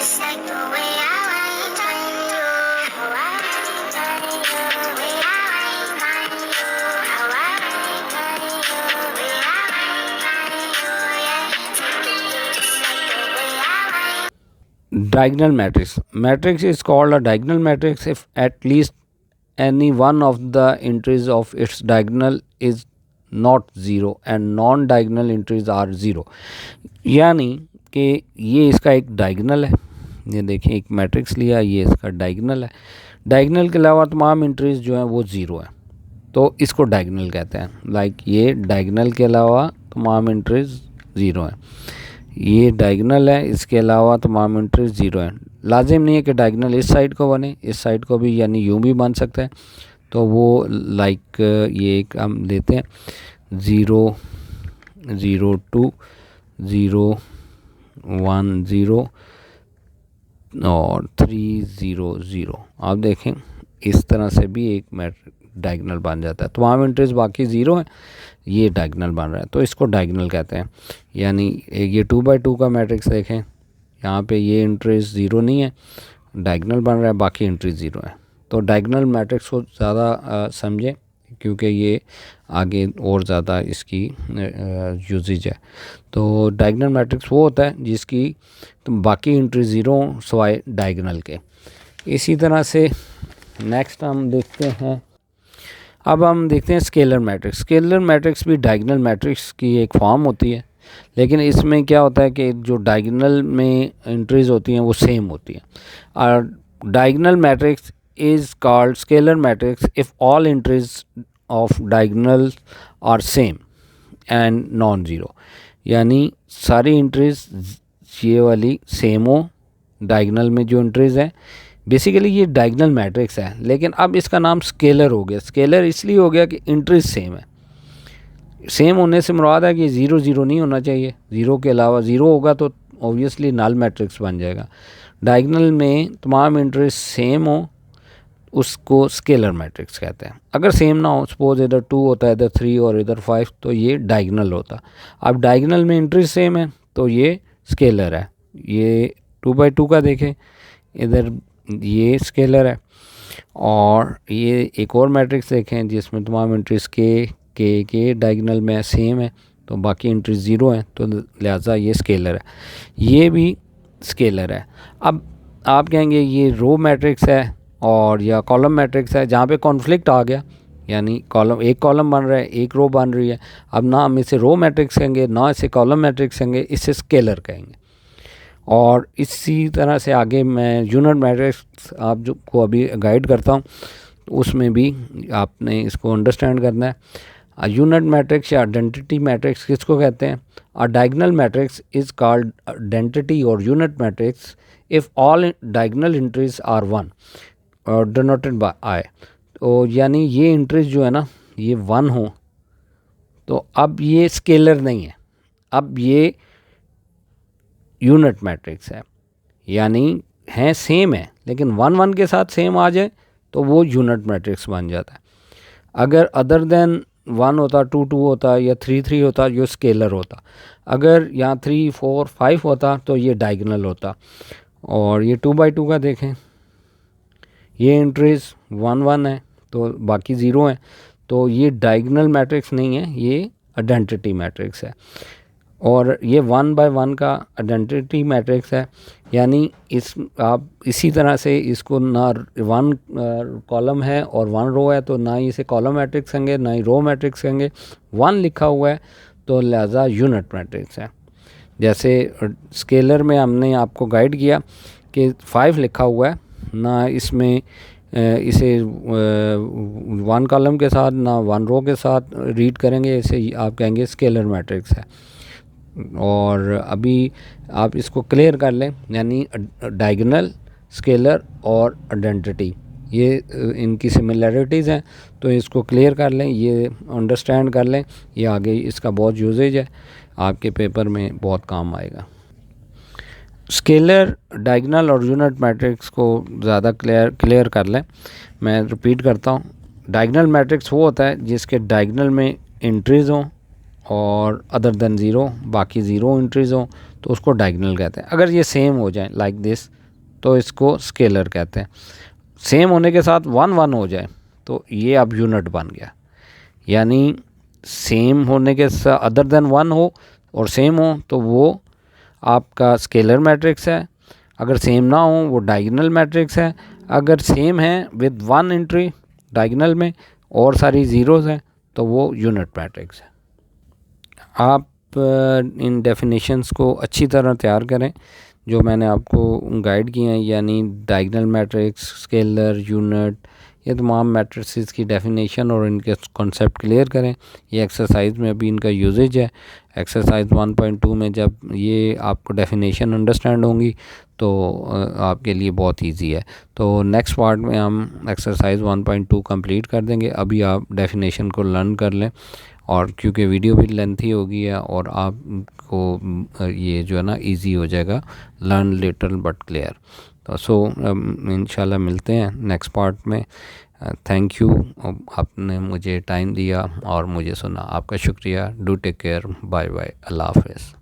Diagonal matrix. Matrix is called a diagonal matrix if at least any one of the entries of its diagonal is not zero and non diagonal entries are zero. यानी कि ये इसका एक diagonal है, ये देखें एक matrix लिया, ये इसका डायगनल है। डायगनल के अलावा तमाम एंट्रीज जो हैं वो ज़ीरो हैं, तो इसको डायगनल कहते हैं। लाइक ये डायगनल के अलावा तमाम एंट्रीज ज़ीरो हैं, ये डायगनल है, इसके अलावा तमाम एंट्रीज ज़ीरो हैं। लाजिम नहीं है कि डायगनल इस साइड को बने, इस साइड को भी यानी यूँ भी बन सकता है। तो वो लाइक ये एक हम लेते हैं 0 0 2 0 1 0 और 3 0 0। आप देखें इस तरह से भी एक डायगनल बन जाता है। तमाम एंट्रीज बाकी ज़ीरो हैं, ये डायगनल बन रहा है, तो इसको डायगनल कहते हैं। यानी ये 2x2 का मैट्रिक्स देखें, यहाँ पे ये एंट्रीज ज़ीरो नहीं है, डायगनल बन रहा है, बाकी एंट्रीज ज़ीरो है। तो डायगनल मैट्रिक्स को ज़्यादा समझें क्योंकि ये आगे और ज़्यादा इसकी यूजेज है। तो डायगनल मैट्रिक्स वो होता है जिसकी तो बाकी एंट्री ज़ीरो सवाए डायगनल के। इसी तरह से नेक्स्ट हम देखते हैं, अब हम देखते हैं स्केलर मैट्रिक्स। स्केलर मैट्रिक्स भी डायगनल मैट्रिक्स की एक फॉर्म होती है, लेकिन इसमें क्या होता है कि जो डायगनल में एंट्रीज होती हैं वो सेम होती हैं। और diagonal matrix is called scalar matrix if all entries of diagonal are same and non-zero। यानी सारी एंट्रीज ये वाली सेम हो, डायगनल में जो एंट्रीज हैं। बेसिकली ये डायगनल मैट्रिक्स है, लेकिन अब इसका नाम स्केलर हो गया। स्केलर इसलिए हो गया कि एंट्रीज सेम है। सेम होने से मुराद है कि ज़ीरो ज़ीरो नहीं होना चाहिए, ज़ीरो के अलावा ज़ीरो होगा तो ऑब्वियसली नल मैट्रिक्स बन जाएगा। डायगनल में तमाम एंट्रीज सेम हो उसको स्केलर मैट्रिक्स कहते हैं। अगर सेम ना हो, सपोज इधर 2 होता है, इधर 3 और इधर 5, तो ये डायगनल होता। अब डायगनल में एंट्री सेम है तो ये स्केलर है। ये 2x2 का देखें, इधर ये स्केलर है। और ये एक और मैट्रिक्स देखें जिसमें तमाम एंट्रीज के डायगनल में सेम है, तो बाकी एंट्रीज ज़ीरो हैं, तो लिहाजा ये स्केलर है। ये भी स्केलर है। अब आप कहेंगे ये रो मैट्रिक्स है और या कॉलम मैट्रिक्स है, जहाँ पे कॉन्फ्लिक्ट आ गया, यानी कॉलम एक कॉलम बन रहा है, एक रो बन रही है। अब ना हम इसे रो मैट्रिक्स कहेंगे, ना इसे कॉलम मैट्रिक्स कहेंगे, इसे स्केलर कहेंगे। और इसी तरह से आगे मैं यूनिट मैट्रिक्स आप जो को अभी गाइड करता हूँ, उसमें भी आपने इसको अंडरस्टैंड करना है। यूनिट मैट्रिक्स या आइडेंटिटी मैट्रिक्स किसको कहते हैं? A diagonal matrix is called identity और unit matrix if all diagonal entries are one और डिनोटेड बाय आई। तो यानी ये एंट्रीज जो है ना ये वन हो, तो अब ये स्केलर नहीं है, अब ये यूनिट मैट्रिक्स है। यानी हैं सेम है, लेकिन 1 1 के साथ सेम आ जाए तो वो यूनिट मैट्रिक्स बन जाता है। अगर अदर देन 1 होता, 2 2 होता या 3 3 होता, ये स्केलर होता। अगर यहाँ 3 4 5 होता तो ये डायगोनल होता। और ये 2x2 का देखें, ये एंट्रीज 1 1 है तो बाकी ज़ीरो हैं, तो ये डायगोनल मैट्रिक्स नहीं है, ये आइडेंटिटी मैट्रिक्स है। और ये 1 बाय 1 का आइडेंटिटी मैट्रिक्स है। यानी इस आप इसी तरह से इसको ना 1 कॉलम है और 1 रो है, तो ना ही इसे कॉलम मैट्रिक्स कहेंगे ना ही रो मैट्रिक्स कहेंगे। 1 लिखा हुआ है तो लिहाजा यूनिट मैट्रिक्स है। जैसे स्केलर में हमने आपको गाइड किया कि 5 लिखा हुआ है, ना इसमें इसे 1 कॉलम के साथ ना 1 रो के साथ रीड करेंगे, इसे आप कहेंगे स्केलर मैट्रिक्स है। और अभी आप इसको क्लियर कर लें, यानी डायगोनल, स्केलर और आइडेंटिटी ये इनकी सिमिलरिटीज़ हैं, तो इसको क्लियर कर लें, ये अंडरस्टैंड कर लें, ये आगे इसका बहुत यूजेज है, आपके पेपर में बहुत काम आएगा। स्केलर, डायगोनल और यूनिट मैट्रिक्स को ज़्यादा क्लियर कर लें। मैं रिपीट करता हूँ, डायगोनल मैट्रिक्स वो होता है जिसके डायगोनल में एंट्रीज़ हों और अदर देन ज़ीरो, बाकी ज़ीरो एंट्रीज़ हों तो उसको डायगोनल कहते हैं। अगर ये सेम हो जाए लाइक दिस तो इसको स्केलर कहते हैं। सेम होने के साथ 1 1 हो जाए तो ये अब यूनिट बन गया। यानी सेम होने के साथ अदर देन 1 हो और सेम हो तो वो आपका स्केलर मैट्रिक्स है। अगर सेम ना हो वो डायगोनल मैट्रिक्स है। अगर सेम है विद 1 एंट्री डायगोनल में और सारी ज़ीरोज़ हैं तो वो यूनिट मैट्रिक्स है। आप इन डेफिनेशंस को अच्छी तरह तैयार करें जो मैंने आपको गाइड किए हैं, यानी डायगोनल मैट्रिक्स, स्केलर, यूनिट, ये तमाम मैट्रिसेस की डेफिनेशन और इनके कॉन्सेप्ट क्लियर करें। ये एक्सरसाइज में अभी इनका यूजेज है। एक्सरसाइज 1.2 में जब ये आपको डेफिनेशन अंडरस्टैंड होंगी तो आपके लिए बहुत इजी है। तो नेक्स्ट पार्ट में हम एक्सरसाइज 1.2 कंप्लीट कर देंगे। अभी आप डेफिनेशन को लर्न कर लें, और क्योंकि वीडियो भी लेंथी हो गई है और आपको ये जो है ना इजी हो जाएगा, लर्न लिटिल बट क्लियर। तो इंशाल्लाह मिलते हैं नेक्स्ट पार्ट में। थैंक यू, आपने मुझे टाइम दिया और मुझे सुना। आपका शुक्रिया। Do take care. Bye bye. अल्लाह हाफ़िज़।